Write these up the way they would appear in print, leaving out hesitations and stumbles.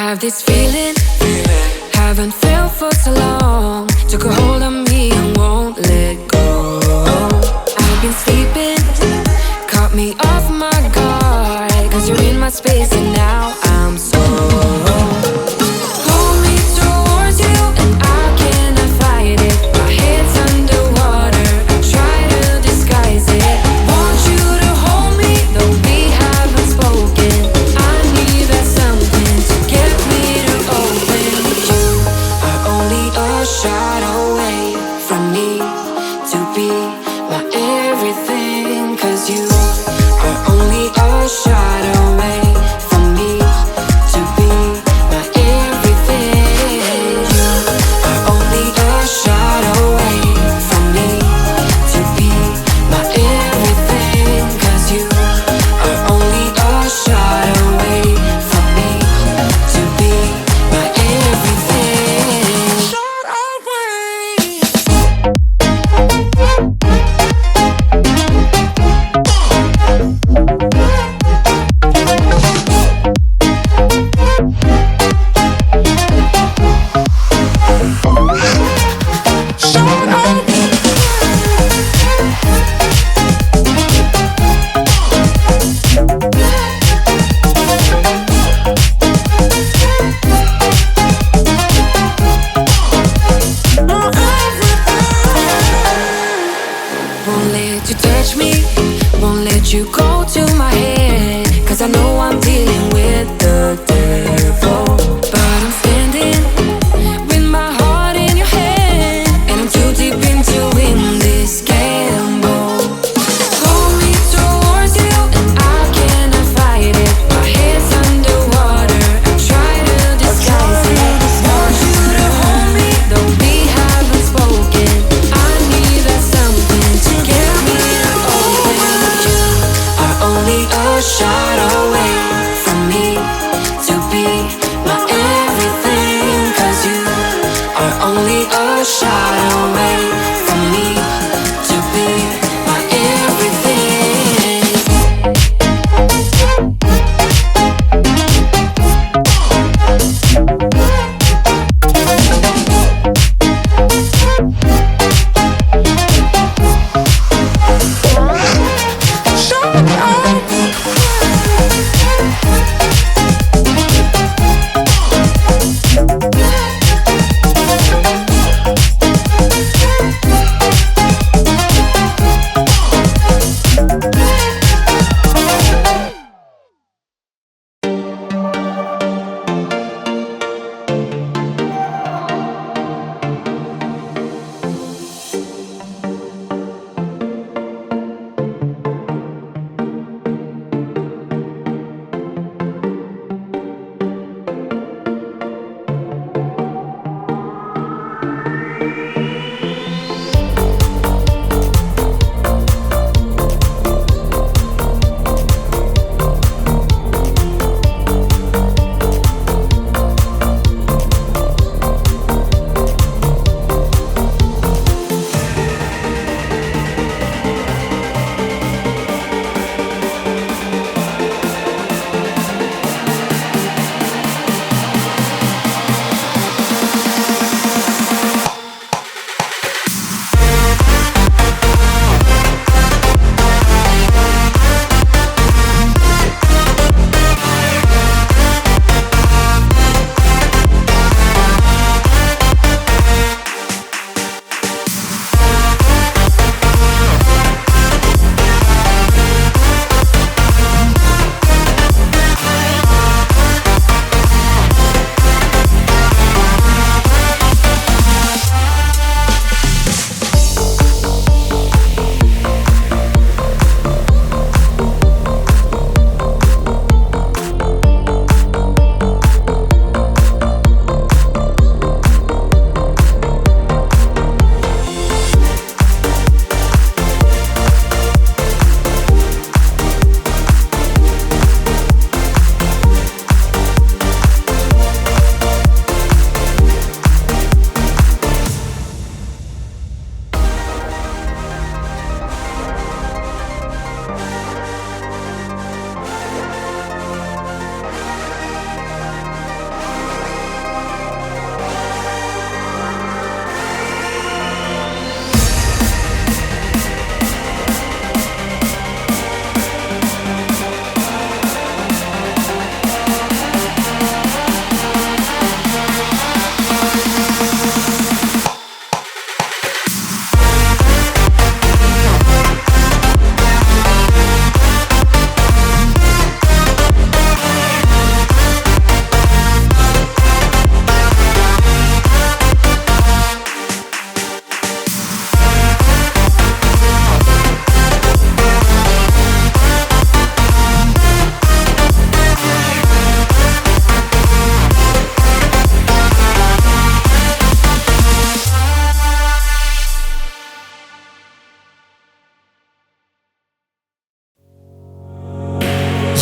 have this feeling, haven't felt for so long. Took a hold of me and won't let go. I've been sleeping, caught me off my guard. Cause you're in my space and now I'm so pull me towards you and I cannot fight it. My head's underwater, I try to disguise it. Want you to hold me, though we haven't spoken. I need that something to get me to open. You are only a shot away from me to be my everything. Cause you are only a shot away from me to be my everything. You are only a shot away from me to be my everything. Cause you are only a shot away from me to be my everything. Shot away. Won't let you touch me, won't let you go to my head. Cause I know I'm dealing with the devil. But I'm standing with my heart in your hand, and I'm too deep into in this gamble. Pull me towards you and I cannot fight it. My head's underwater, I try to disguise it. Want you to hold me, though we haven't spoken. I need that something to get me to open. You are only a shot away from me to be my everything. Cause you are only a shot away from me to be my everything.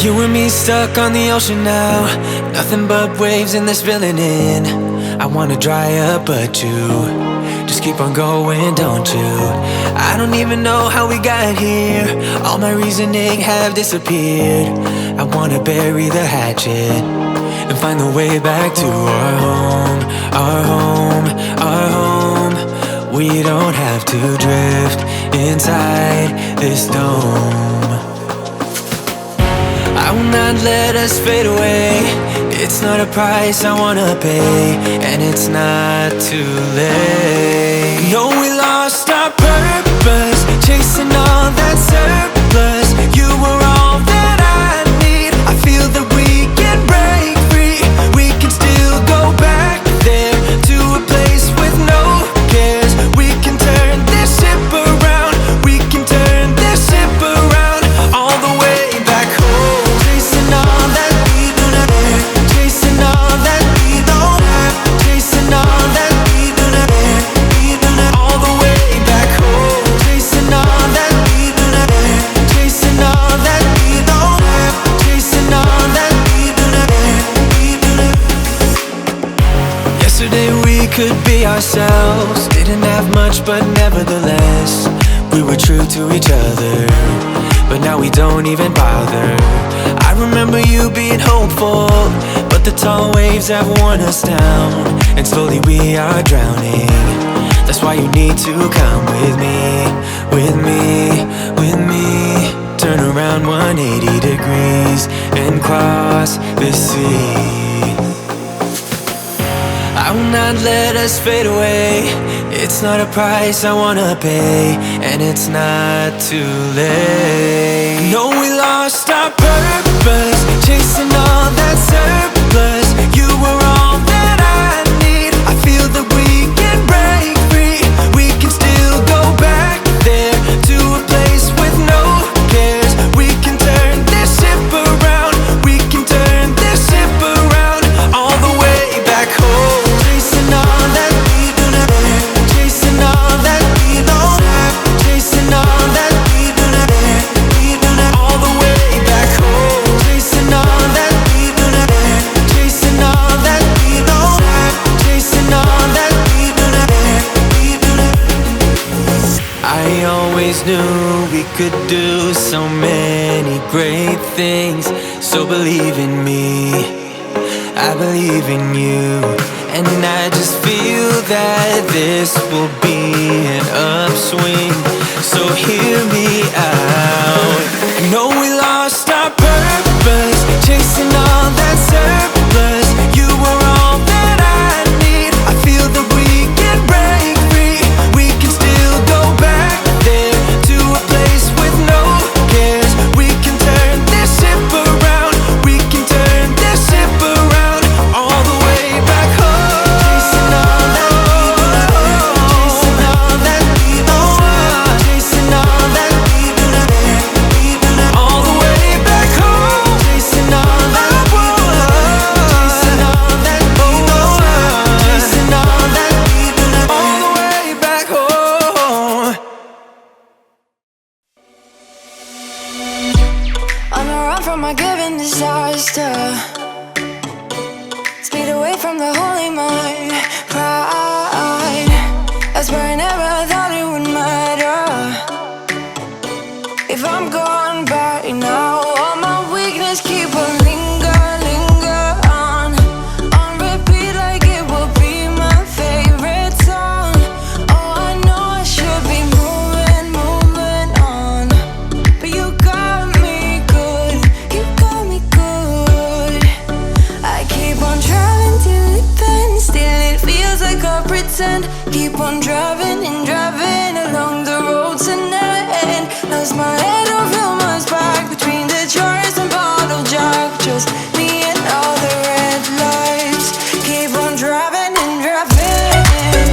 You and me stuck on the ocean now, nothing but waves and they're spilling in. I wanna dry up but you just keep on going, don't you? I don't even know how we got here, all my reasoning have disappeared. I wanna bury the hatchet and find the way back to our home, our home, our home. We don't have to drift inside this dome. I will not let us fade away. It's not a price I wanna pay, and it's not too late. No, we lost our purpose, chasing all that surplus. You were all that I need. I feel that we can break free. We can still go back there to a place with no cares. We can turn this ship around. We can turn this ship around all the way back home. Chasing all that we do not dare, chasing all that we don't have, chasing all that we do not dare, we do not. All the way back home. Chasing all that we do not dare, chasing all that we don't have, chasing all that we do not dare, we do not. Yesterday we could be ourselves, didn't have much but nevertheless we were true to each other. But now we don't even bother. I remember you being hopeful, but the tall waves have worn us down, and slowly we are drowning. That's why you need to come with me, with me, with me. Turn around 180 degrees and cross the sea. I will not let us fade away. It's not a price I wanna pay, and it's not too late. No, we lost our purpose, chasing all that surplus. You were all that I need. I feel that we can break free. We can still go back there to a place with no cares. We can turn this ship around. We can turn this ship around all the way back home. Chasing all that we do not dare, chasing all that we don't have, chasing all that we do not dare, we do not. All the way back home. Chasing all that we do not dare, chasing all that we don't have, chasing all that we do not dare, we do not. I always knew we could do so many great things, so believe in me, I believe in you. And I just feel that this will be an upswing, so hear me out. No, we lost our purpose, chasing all that surplus. You were all that I need. I feel that we can break free. We can still go back there to a place with no cares. We can turn this ship around. We can turn this ship around all the way back home. Chasing all that we do not dare, chasing all that we don't want, chasing all that we do not dare, we do not. All the way back home. Chasing all that we do not dare, chasing all that we don't want, chasing all that we do not. All the way back home. On the run from my given disaster, speed away from the holy mind, pride. That's where I never thought it would matter. If I'm gone by now, all my weakness keep on linger on repeat like it will be my favorite song. Oh, I know I should be moving on, but you got me good, you got me good. I keep on driving till it bends, still it feels like I pretend. Keep on driving and driving along the road tonight. Lost my head, don't feel my spark between the jars and bottle jack. Just me and all the red lights. Keep on driving and driving.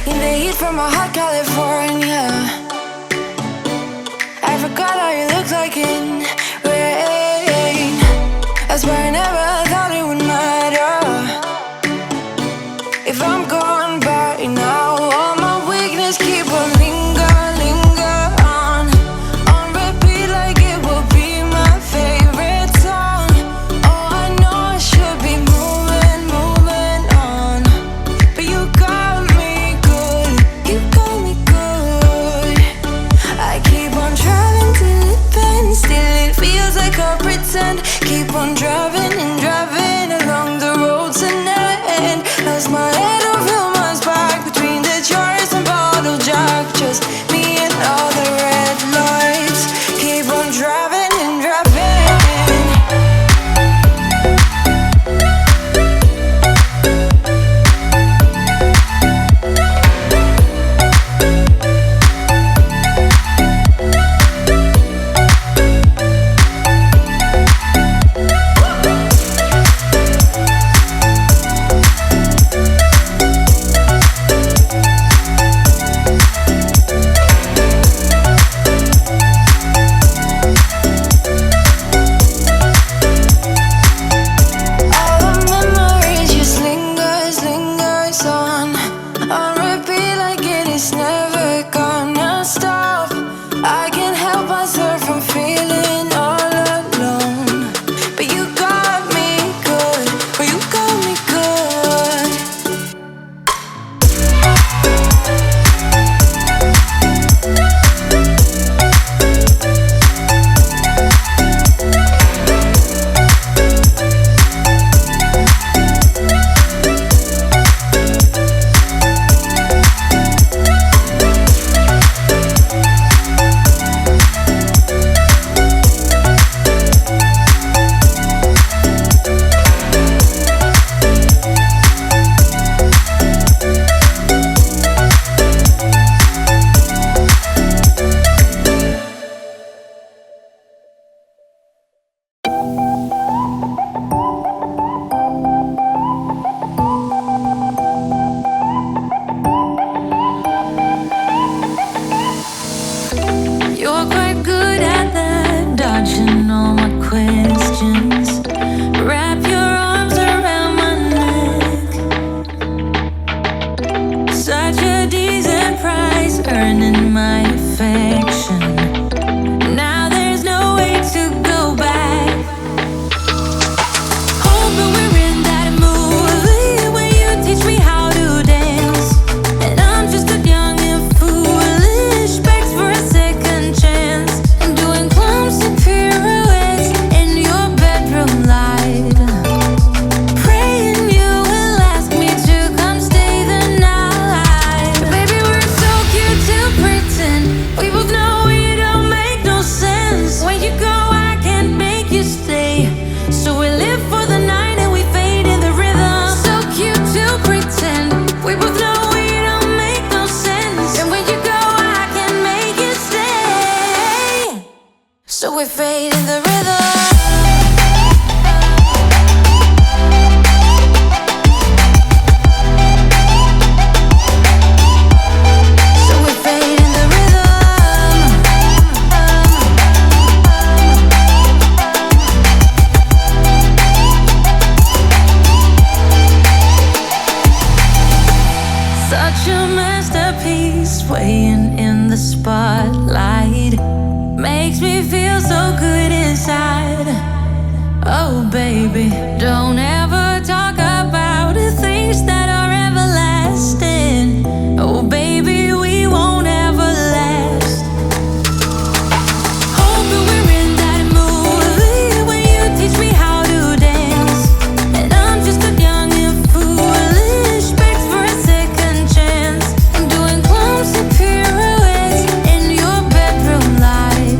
In the heat from a hot California, I forgot how you looked like in earning my affection. Now there's no way to go back. Hoping we're in that movie where you teach me how to dance, and I'm just a young and foolish, begs for a second chance. I'm doing clumsy pirouettes in your bedroom light, praying you will ask me to come stay the night. Baby, we're so cute to pretend. We both know it don't make no sense. When you go, I can't make you stay. So we live for the night and we fade in the rhythm. So cute to pretend. We both know it don't make no sense. And when you go, I can't make you stay. So we fade in the rhythm. So we fade in the rhythm. Such a masterpiece, swaying in the spotlight, makes me feel so good inside. Oh baby, don't ever talk about the things that are everlasting. Oh baby, we won't ever last. Hoping we're in that movie where you teach me how to dance, and I'm just a young and foolish, begs for a second chance. I'm doing clumsy pirouettes in your bedroom light,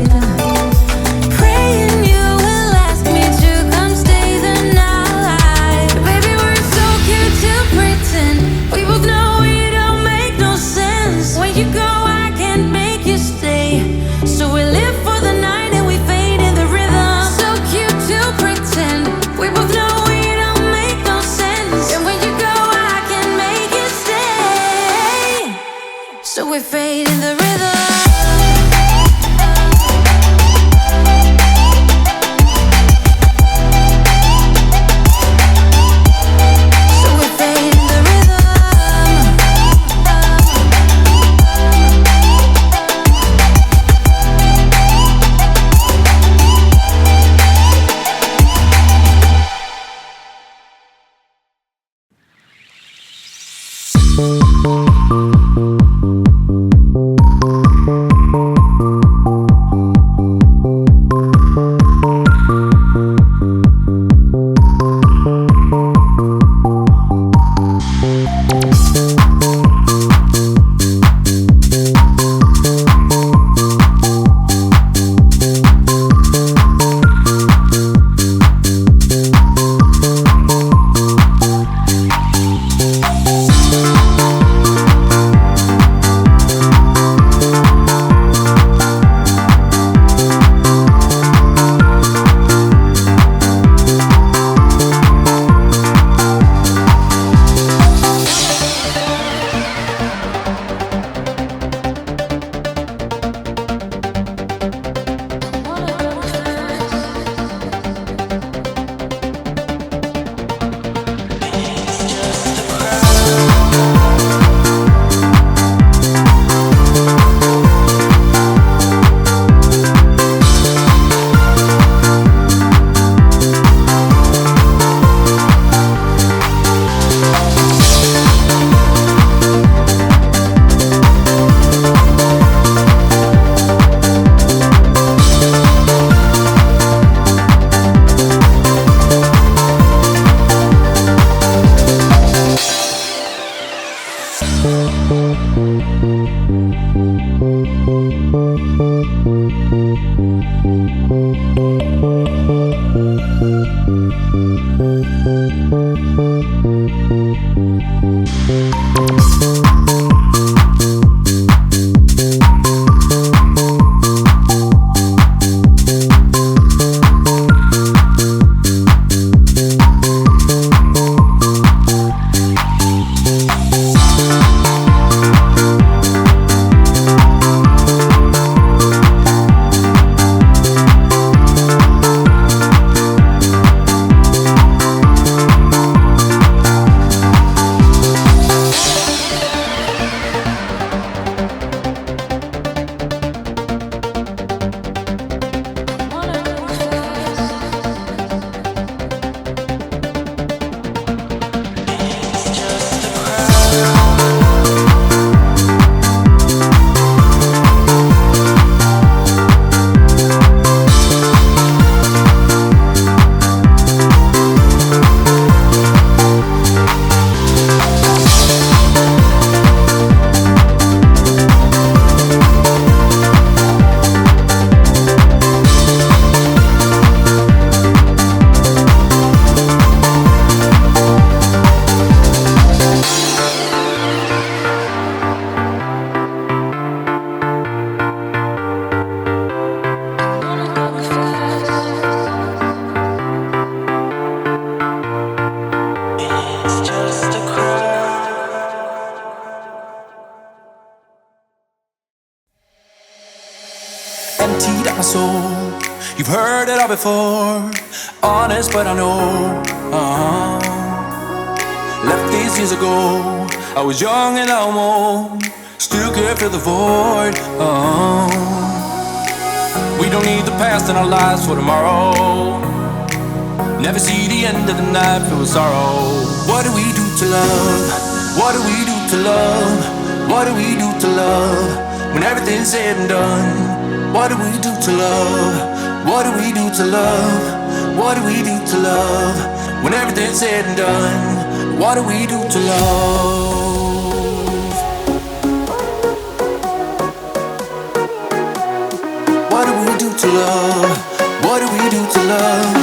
praying you will ask me to come stay the night. Baby, we're so cute to pretend. We both know it don't make no sense. When you go, I can't make you stay. So we live for the night and we fade in the rhythm. So cute to pretend. We both know it don't make no sense. And when you go, I can't make you stay. So we fade in the rhythm. So we fade in the rhythm. emptied out my soul. You've heard it all before, honest but I know. Left these years ago, I was young and almost still could feel the void. We don't need the past in our lives for tomorrow. Never see the end of the night filled with sorrow. What do we do to love? What do we do to love? What do we do to love? When everything's said and done, what do we do to love? What do we do to love? What do we do to love? When everything's said and done, what do we do to love? What do we do to love? What do we do to love?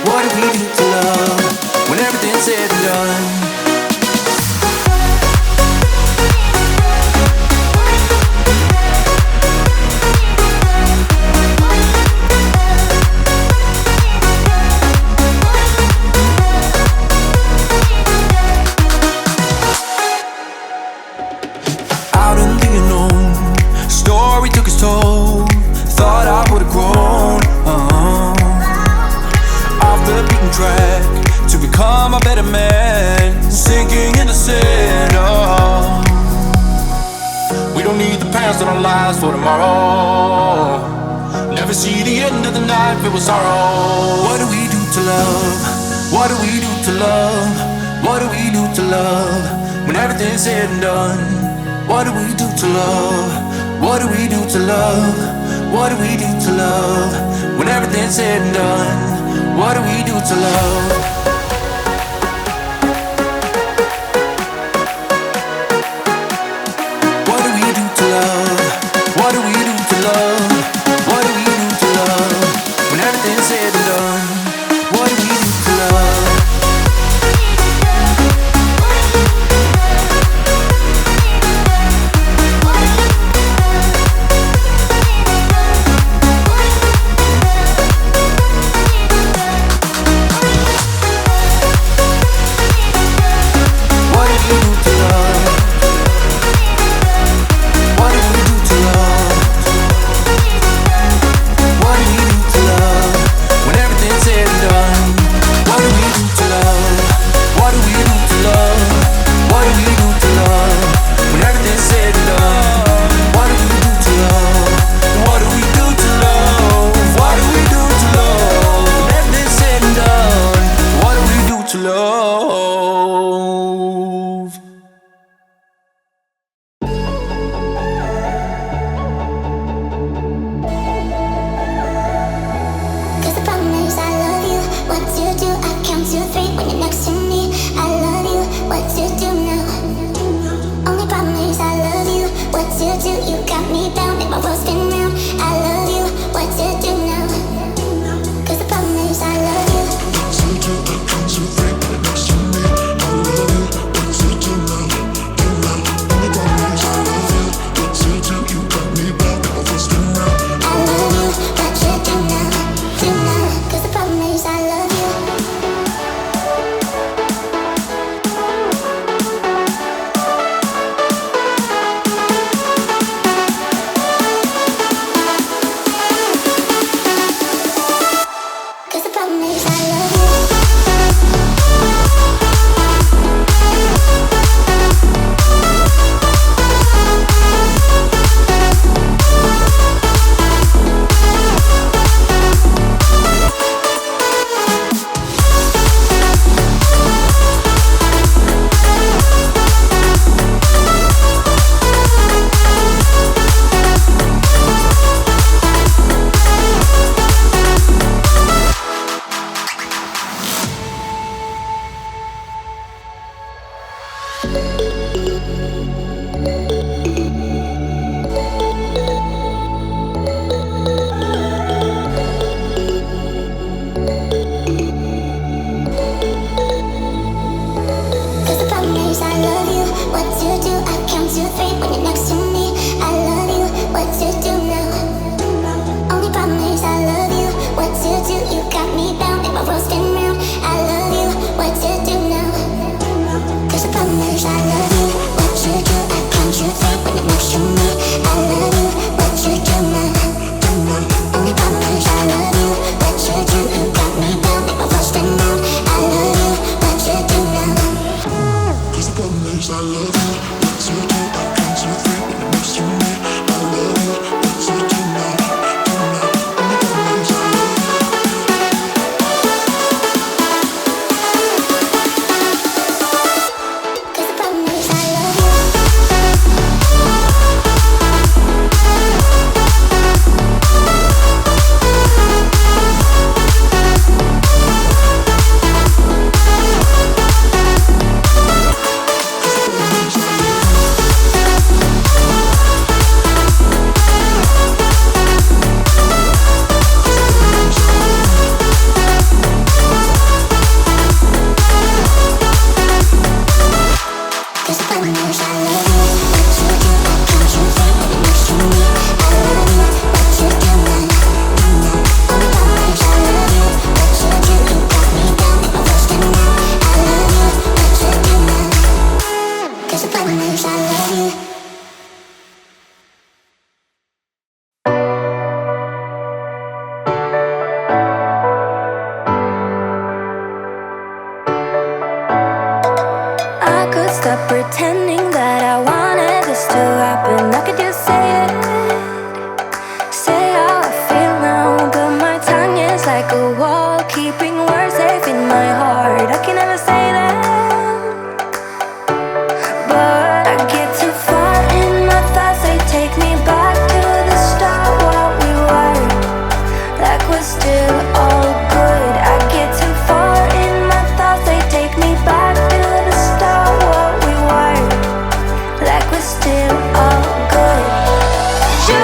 What do we do to love? When everything's said and done. Thought I would've grown off the beaten track to become a better man, sinking in the sand. We don't need the past in our lives for tomorrow. Never see the end of the night filled with sorrow. What do we do to love? What do we do to love? What do we do to love? When everything's said and done, what do we do to love? What do we do to love? What do we do to love? When everything's said and done, what do we do to love? What do we do to love? What do we do to love? What do we do to love? When everything's said and done, what do we do to love? happened, I could just say it. Say how I feel now, but my tongue is like a wall, keeping words safe in my heart. I can never say that, but I get too far in my thoughts. They take me back to the start, what we were, like we're still all good. I get too far in my thoughts. They take me back to the start, what we were, like we're still all good. You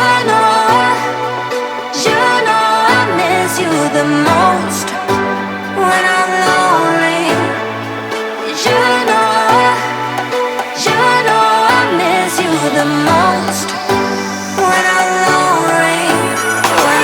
know I miss you the most when I'm lonely. You know I miss you the most when I'm lonely. When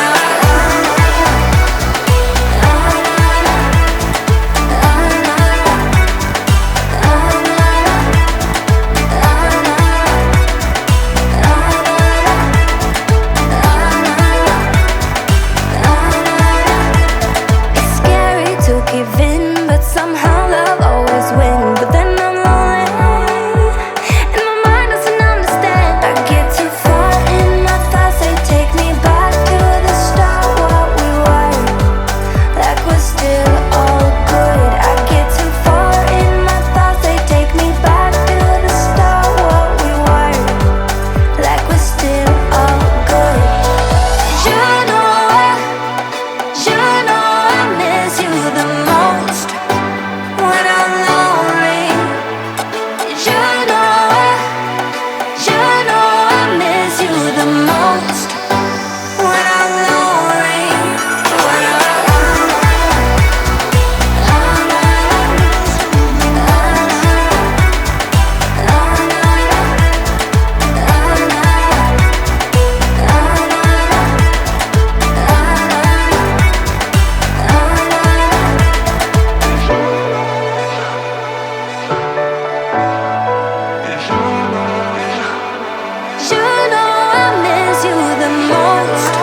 it's scary to give in, but somehow love always wins. But then I'm lonely, and my mind doesn't understand. I get too far in my thoughts. They take me back to the start, what we were, like we're still all good. I get too far in my thoughts. They take me back to the start, what we were, like we're still all good. You know I miss you the most when I'm lonely. You know I miss you the most when I'm lonely. When you know I miss you the most